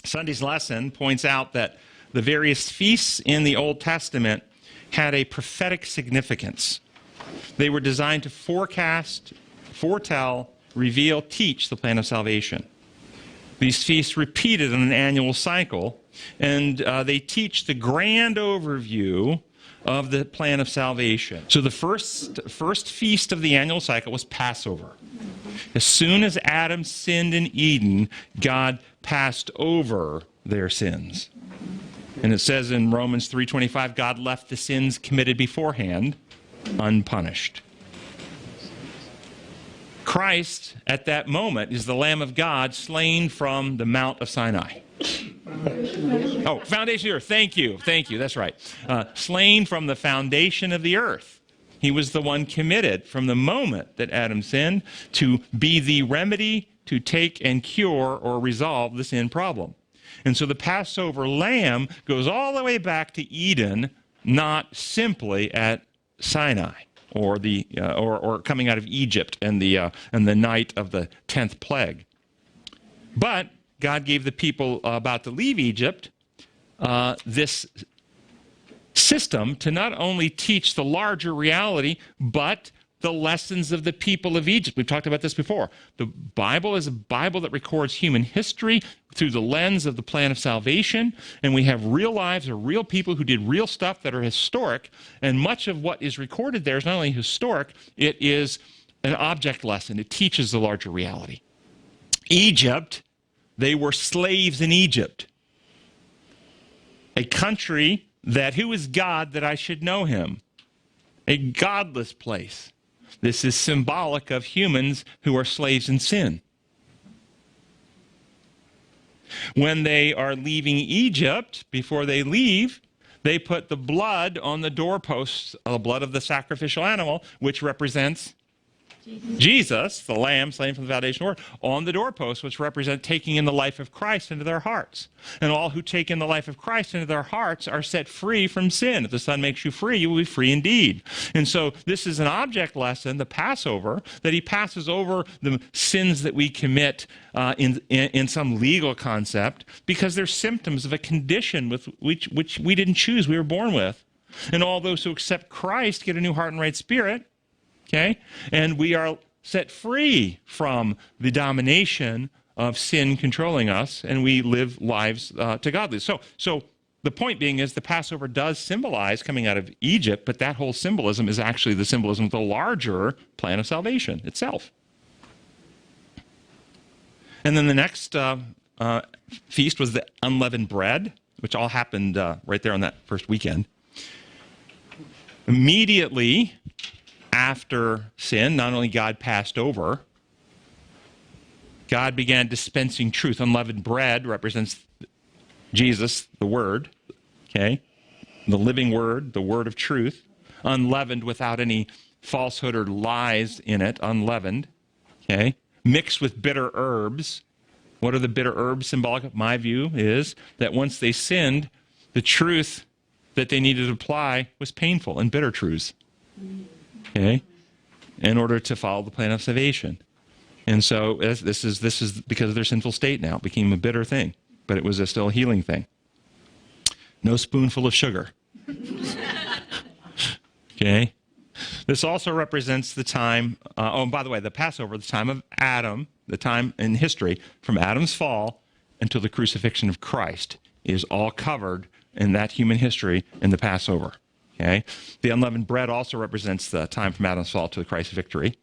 Sunday's lesson points out that the various feasts in the Old Testament had a prophetic significance. They were designed to forecast, foretell, reveal, teach the plan of salvation. These feasts repeated on an annual cycle, and they teach the grand overview of the plan of salvation. So the first feast of the annual cycle was Passover. As soon as Adam sinned in Eden, God passed over their sins. And it says in Romans 3:25, God left the sins committed beforehand unpunished. Christ, at that moment, is the Lamb of God slain from the Mount of Sinai. Oh, foundation of the earth. Thank you. That's right. Slain from the foundation of the earth. He was the one committed from the moment that Adam sinned to be the remedy to take and cure or resolve the sin problem. And so the Passover lamb goes all the way back to Eden, not simply at Sinai or or coming out of Egypt and the night of the 10th plague. But God gave the people about to leave Egypt this system to not only teach the larger reality, but the lessons of the people of Egypt. We've talked about this before. The Bible is a Bible that records human history through the lens of the plan of salvation, and we have real lives of real people who did real stuff that are historic, and much of what is recorded there is not only historic, it is an object lesson. It teaches the larger reality. Egypt, they were slaves in Egypt, a country that, who is God that I should know him? A godless place. This is symbolic of humans who are slaves in sin. When they are leaving Egypt, before they leave, they put the blood on the doorposts, the blood of the sacrificial animal, which represents Jesus, the Lamb slain from the foundation of the world, on the doorposts, which represent taking in the life of Christ into their hearts. And all who take in the life of Christ into their hearts are set free from sin. If the Son makes you free, you will be free indeed. And so this is an object lesson, the Passover, that he passes over the sins that we commit in some legal concept, because they're symptoms of a condition with which we didn't choose, we were born with. And all those who accept Christ get a new heart and right spirit. Okay? And we are set free from the domination of sin controlling us, and we live lives to godliness. So the point being is the Passover does symbolize coming out of Egypt, but that whole symbolism is actually the symbolism of the larger plan of salvation itself. And then the next feast was the unleavened bread, which all happened right there on that first weekend. Immediately after sin, not only God passed over, God began dispensing truth. Unleavened bread represents Jesus, the Word, okay? The living Word, the Word of truth, unleavened without any falsehood or lies in it, unleavened, okay? Mixed with bitter herbs. What are the bitter herbs symbolic of? My view is that once they sinned, the truth that they needed to apply was painful and bitter truths. Okay, in order to follow the plan of salvation. And so this is because of their sinful state now. It became a bitter thing, but it was still a healing thing. No spoonful of sugar. Okay? This also represents the time, and by the way, the Passover, the time of Adam, the time in history from Adam's fall until the crucifixion of Christ is all covered in that human history in the Passover. Okay? The unleavened bread also represents the time from Adam's fall to Christ's victory.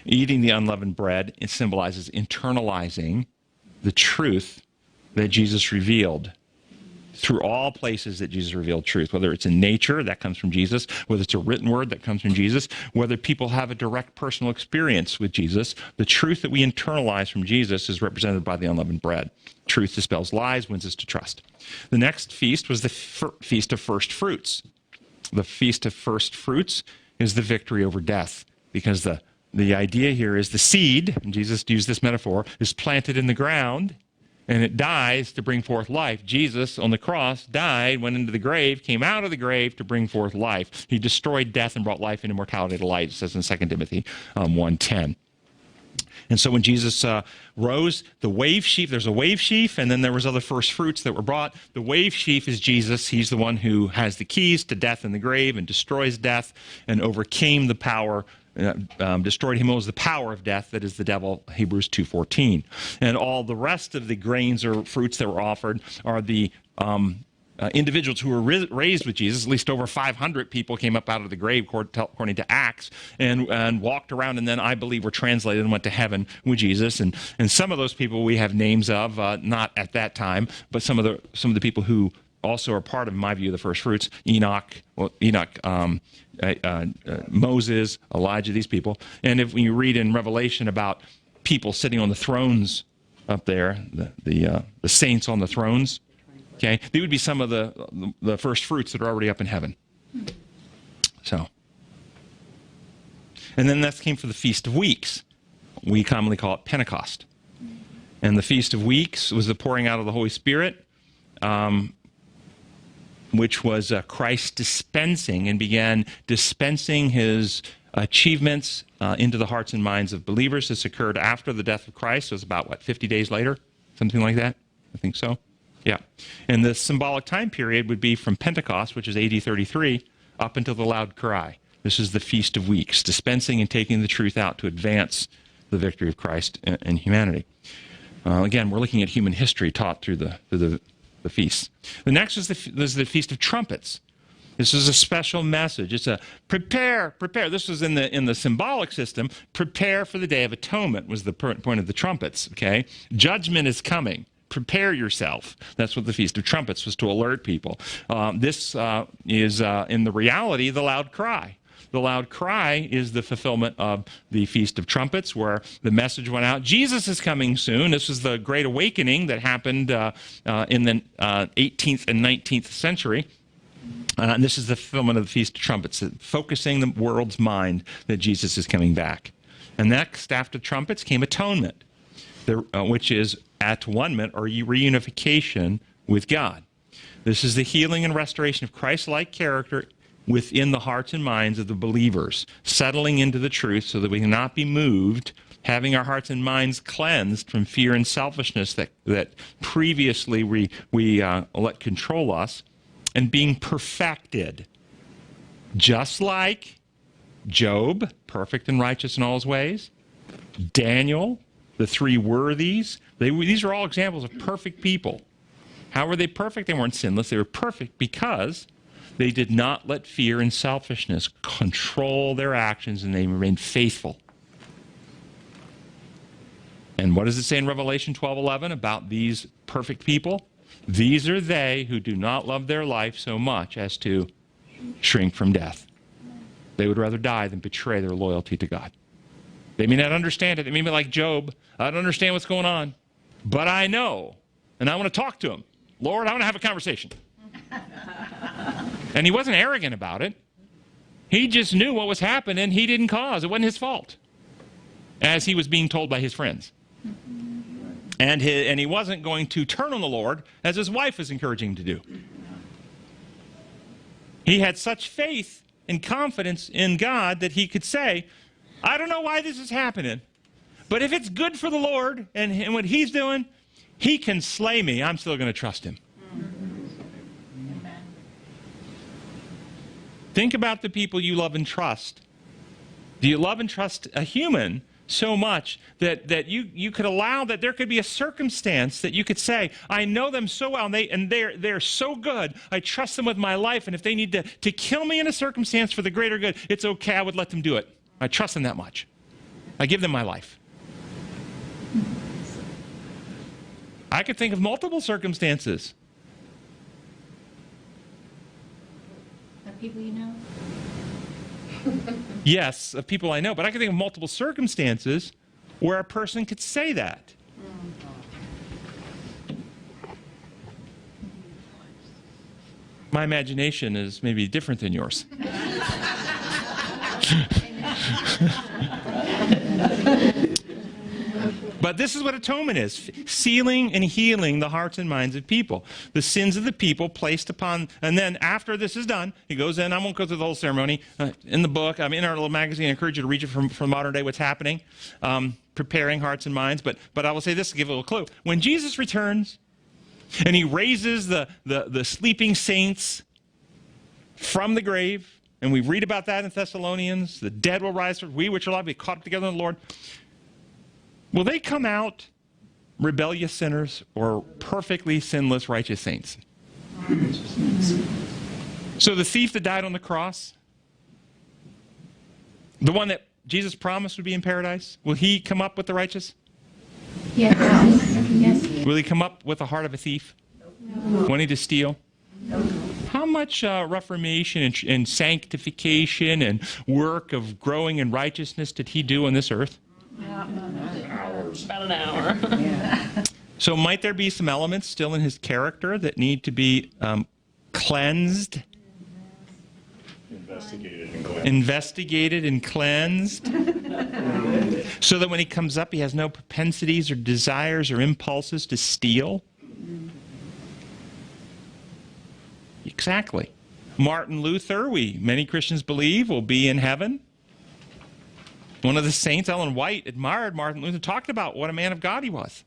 Eating the unleavened bread, it symbolizes internalizing the truth that Jesus revealed through all places that Jesus revealed truth, whether it's in nature, that comes from Jesus, whether it's a written word, that comes from Jesus, whether people have a direct personal experience with Jesus, the truth that we internalize from Jesus is represented by the unleavened bread. Truth dispels lies, wins us to trust. The next feast was the Feast of First Fruits. The Feast of First Fruits is the victory over death, because the idea here is the seed, and Jesus used this metaphor, is planted in the ground, and it dies to bring forth life. Jesus, on the cross, died, went into the grave, came out of the grave to bring forth life. He destroyed death and brought life and immortality to light, it says in 2 Timothy 1:10. And so when Jesus rose, the wave sheaf, there's a wave sheaf, and then there was other first fruits that were brought. The wave sheaf is Jesus. He's the one who has the keys to death and the grave and destroys death and overcame the power, destroyed him who was the power of death, that is the devil, Hebrews 2:14. And all the rest of the grains or fruits that were offered are the individuals who were raised with Jesus. At least over 500 people came up out of the grave, according to Acts, and walked around, and then I believe were translated and went to heaven with Jesus. And some of those people we have names of, not at that time, but some of the people who also are part of, in my view, the first fruits: Moses, Elijah, these people. And when you read in Revelation about people sitting on the thrones up there, the saints on the thrones, okay, they would be some of the first fruits that are already up in heaven. So, and then that came for the Feast of Weeks. We commonly call it Pentecost. And the Feast of Weeks was the pouring out of the Holy Spirit, which was Christ dispensing and began dispensing his achievements into the hearts and minds of believers. This occurred after the death of Christ. It was about, 50 days later? Something like that? I think so. Yeah. And the symbolic time period would be from Pentecost, which is AD 33, up until the loud cry. This is the Feast of Weeks, dispensing and taking the truth out to advance the victory of Christ in humanity. Again, we're looking at human history taught through the feasts. The next is the Feast of Trumpets. This is a special message. It's a prepare. This was in the symbolic system. Prepare for the Day of Atonement was the point of the trumpets. Okay, judgment is coming. Prepare yourself. That's what the Feast of Trumpets was, to alert people. This is, in the reality, the loud cry. The loud cry is the fulfillment of the Feast of Trumpets, where the message went out, Jesus is coming soon. This is the Great Awakening that happened in the 18th and 19th century. And this is the fulfillment of the Feast of Trumpets, focusing the world's mind that Jesus is coming back. And next, after trumpets, came atonement, which is at-one-ment, or reunification with God. This is the healing and restoration of Christ-like character within the hearts and minds of the believers, settling into the truth so that we cannot be moved, having our hearts and minds cleansed from fear and selfishness that previously we let control us, and being perfected, just like Job, perfect and righteous in all his ways, Daniel, the three worthies. These are all examples of perfect people. How were they perfect? They weren't sinless. They were perfect because they did not let fear and selfishness control their actions, and they remained faithful. And what does it say in Revelation 12:11 about these perfect people? These are they who do not love their life so much as to shrink from death. They would rather die than betray their loyalty to God. They may not understand it. They may be like Job. I don't understand what's going on, but I know, and I want to talk to him. Lord, I want to have a conversation. And he wasn't arrogant about it. He just knew what was happening. He didn't cause. It wasn't his fault, as he was being told by his friends. And he wasn't going to turn on the Lord, as his wife was encouraging him to do. He had such faith and confidence in God that he could say, I don't know why this is happening, but if it's good for the Lord and what he's doing, he can slay me. I'm still going to trust him. Think about the people you love and trust. Do you love and trust a human so much that you could allow that there could be a circumstance that you could say, I know them so well, and they're so good, I trust them with my life, and if they need to kill me in a circumstance for the greater good, it's okay, I would let them do it. I trust them that much. I give them my life. I could think of multiple circumstances. Of people you know? Yes, of people I know, but I can think of multiple circumstances where a person could say that. My imagination is maybe different than yours. But this is what atonement is, sealing and healing the hearts and minds of people. The sins of the people placed upon, and then after this is done, he goes in, I won't go through the whole ceremony, in the book, in our little magazine, I encourage you to read it from modern day, what's happening, preparing hearts and minds, but I will say this to give a little clue. When Jesus returns, and he raises the sleeping saints from the grave, and we read about that in Thessalonians, the dead will rise, we which are alive, be caught up together in the Lord. Will they come out rebellious sinners or perfectly sinless righteous saints? So the thief that died on the cross, the one that Jesus promised would be in paradise, will he come up with the righteous? Yes. Yes. Will he come up with the heart of a thief? No. Wanting to steal? No. How much reformation and sanctification and work of growing in righteousness did he do on this earth? About an hour. So might there be some elements still in his character that need to be cleansed? Investigated and cleansed. So that when he comes up, he has no propensities or desires or impulses to steal? Exactly. Martin Luther, many Christians believe, will be in heaven. One of the saints, Ellen White, admired Martin Luther, talked about what a man of God he was.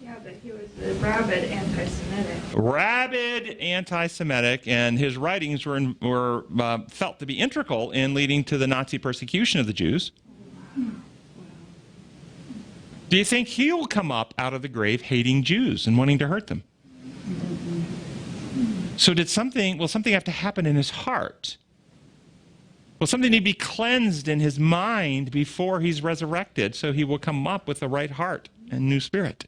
Yeah, but he was a rabid anti-Semitic. Rabid anti-Semitic, and his writings were felt to be integral in leading to the Nazi persecution of the Jews. Do you think he'll come up out of the grave hating Jews and wanting to hurt them? So will something have to happen in his heart? Will something need to be cleansed in his mind before he's resurrected so he will come up with the right heart and new spirit?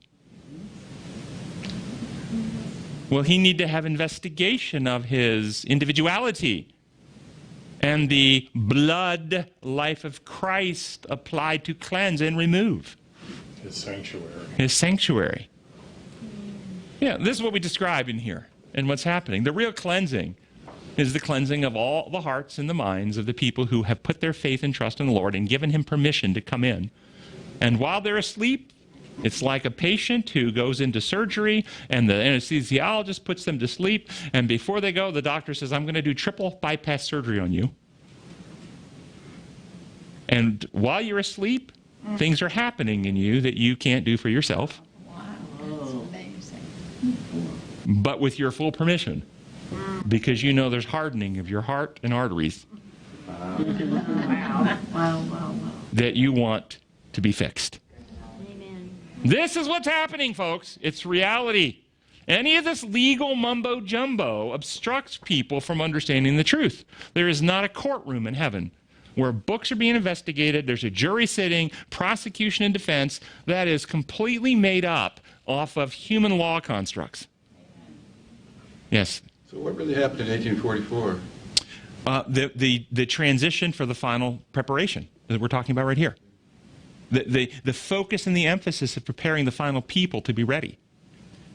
Will he need to have investigation of his individuality and the blood life of Christ applied to cleanse and remove? His sanctuary. His sanctuary. Yeah, this is what we describe in here and what's happening. The real cleansing is the cleansing of all the hearts and the minds of the people who have put their faith and trust in the Lord and given him permission to come in. And while they're asleep, it's like a patient who goes into surgery and the anesthesiologist puts them to sleep, and before they go, the doctor says, I'm going to do triple bypass surgery on you. And while you're asleep, things are happening in you that you can't do for yourself. Wow, that's amazing. But with your full permission, because you know there's hardening of your heart and arteries that you want to be fixed. Amen. This is what's happening, folks. It's reality. Any of this legal mumbo-jumbo obstructs people from understanding the truth. There is not a courtroom in heaven where books are being investigated, there's a jury sitting, prosecution and defense, that is completely made up off of human law constructs. Yes? So what really happened in 1844? The transition for the final preparation that we're talking about right here. The focus and the emphasis of preparing the final people to be ready.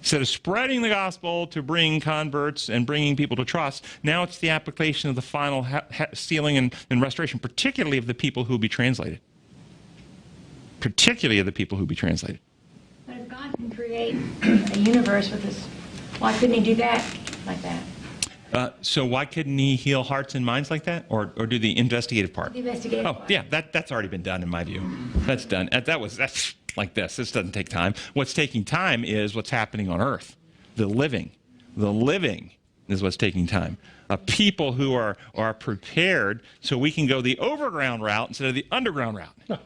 Instead of spreading the gospel to bring converts and bringing people to trust, now it's the application of the final sealing and restoration, particularly of the people who will be translated. Particularly of the people who will be translated. But if God can create a universe with this, why couldn't he do that like that? So why couldn't he heal hearts and minds like that, or do the investigative part? The investigative Oh, part. yeah, that's already been done in my view. That's done. That's like this. This doesn't take time. What's taking time is what's happening on earth. The living is what's taking time. People who are prepared so we can go the overground route instead of the underground route.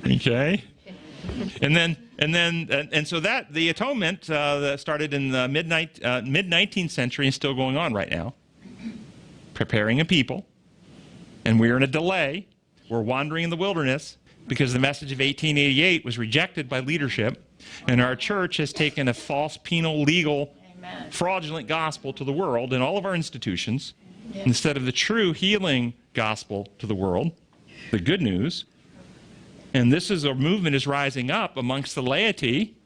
Okay. And so that the atonement that started in the mid 19th century and still going on right now, preparing a people, and we're in a delay. We're wandering in the wilderness because the message of 1888 was rejected by leadership, and our church has taken a false, penal, legal, fraudulent gospel to the world in all of our institutions instead of the true healing gospel to the world, the good news. And this is a movement is rising up amongst the laity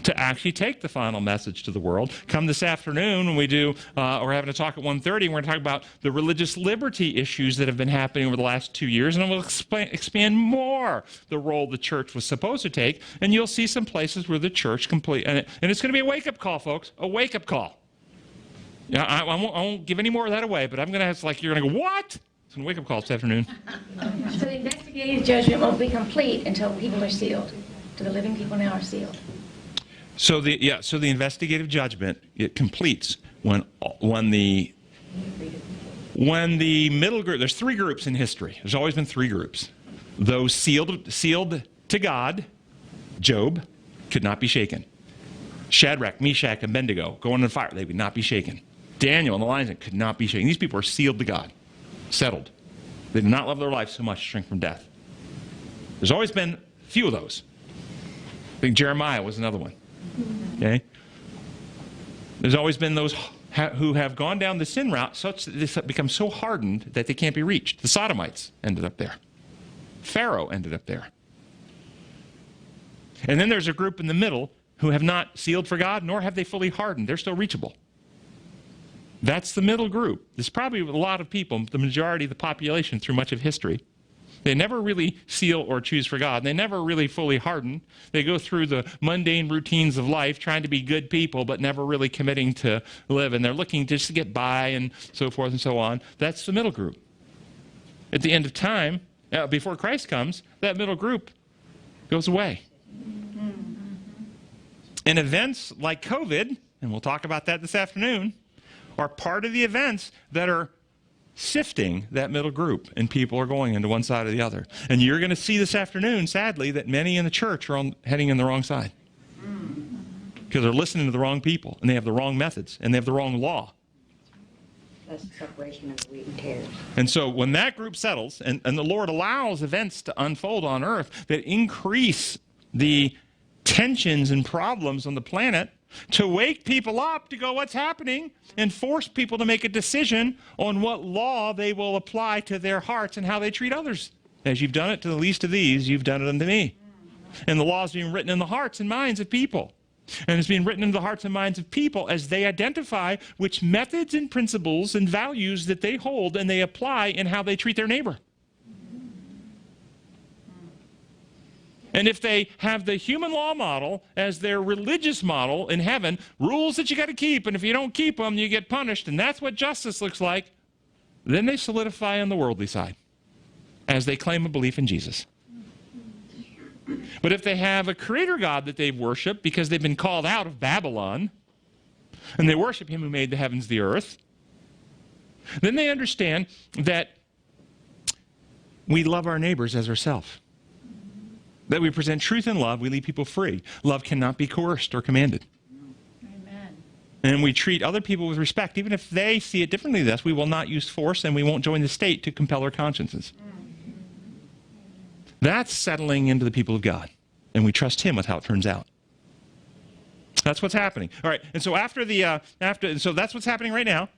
to actually take the final message to the world. Come this afternoon when we do, we're having a talk at 1:30, and we're going to talk about the religious liberty issues that have been happening over the last 2 years, and we'll expand more the role the church was supposed to take, and you'll see some places where the church and it's going to be a wake-up call, folks, a wake-up call. Yeah, I won't give any more of that away, but I'm going to have, you're going to go, what? It's a wake-up call this afternoon. So the investigative judgment won't be complete until people are sealed. So the living people now are sealed. So the investigative judgment, it completes when the middle group, there's 3 groups in history. There's always been 3 groups. Those sealed to God, Job, could not be shaken. Shadrach, Meshach, and Abednego going in the fire, they would not be shaken. Daniel and the lions could not be shaken. These people are sealed to God, settled. They did not love their life so much to shrink from death. There's always been a few of those. I think Jeremiah was another one. Okay? There's always been those who have gone down the sin route such that they become so hardened that they can't be reached. The Sodomites ended up there. Pharaoh ended up there. And then there's a group in the middle who have not sealed for God, nor have they fully hardened. They're still reachable. That's the middle group. There's probably a lot of people, the majority of the population through much of history. They never really seal or choose for God. They never really fully harden. They go through the mundane routines of life, trying to be good people, but never really committing to live. And they're looking just to get by and so forth and so on. That's the middle group. At the end of time, before Christ comes, that middle group goes away. And events like COVID, and we'll talk about that this afternoon, are part of the events that are sifting that middle group, and people are going into one side or the other. And you're going to see this afternoon, sadly, that many in the church are heading in the wrong side. Because they're listening to the wrong people, and they have the wrong methods, and they have the wrong law. That's the separation of the wheat and tares. And so when that group settles, and the Lord allows events to unfold on earth that increase the tensions and problems on the planet, to wake people up to go, what's happening, and force people to make a decision on what law they will apply to their hearts and how they treat others. As you've done it to the least of these, you've done it unto me. And the law is being written in the hearts and minds of people. And it's being written in the hearts and minds of people as they identify which methods and principles and values that they hold and they apply in how they treat their neighbor. And if they have the human law model as their religious model in heaven, rules that you got to keep, and if you don't keep them, you get punished, and that's what justice looks like, then they solidify on the worldly side as they claim a belief in Jesus. But if they have a creator God that they've worshiped because they've been called out of Babylon, and they worship him who made the heavens, the earth, then they understand that we love our neighbors as ourselves. That we present truth and love, we leave people free. Love cannot be coerced or commanded. Amen. And we treat other people with respect. Even if they see it differently than us, we will not use force, and we won't join the state to compel our consciences. That's settling into the people of God. And we trust him with how it turns out. That's what's happening. All right, and so so that's what's happening right now.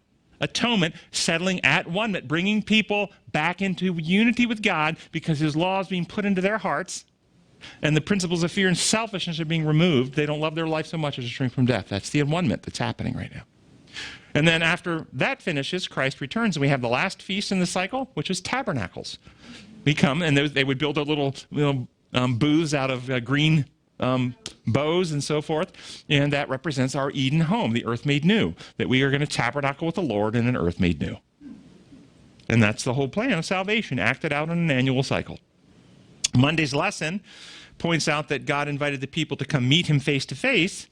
Atonement, settling at one, bringing people back into unity with God because his law is being put into their hearts. And the principles of fear and selfishness are being removed. They don't love their life so much as to shrink from death. That's the one-ment that's happening right now. And then after that finishes, Christ returns, and we have the last feast in the cycle, which is tabernacles. We come, and they would build a little booths out of green bows and so forth, and that represents our Eden home, the earth made new, that we are going to tabernacle with the Lord in an earth made new. And that's the whole plan of salvation, acted out in an annual cycle. Monday's lesson points out that God invited the people to come meet him face to face,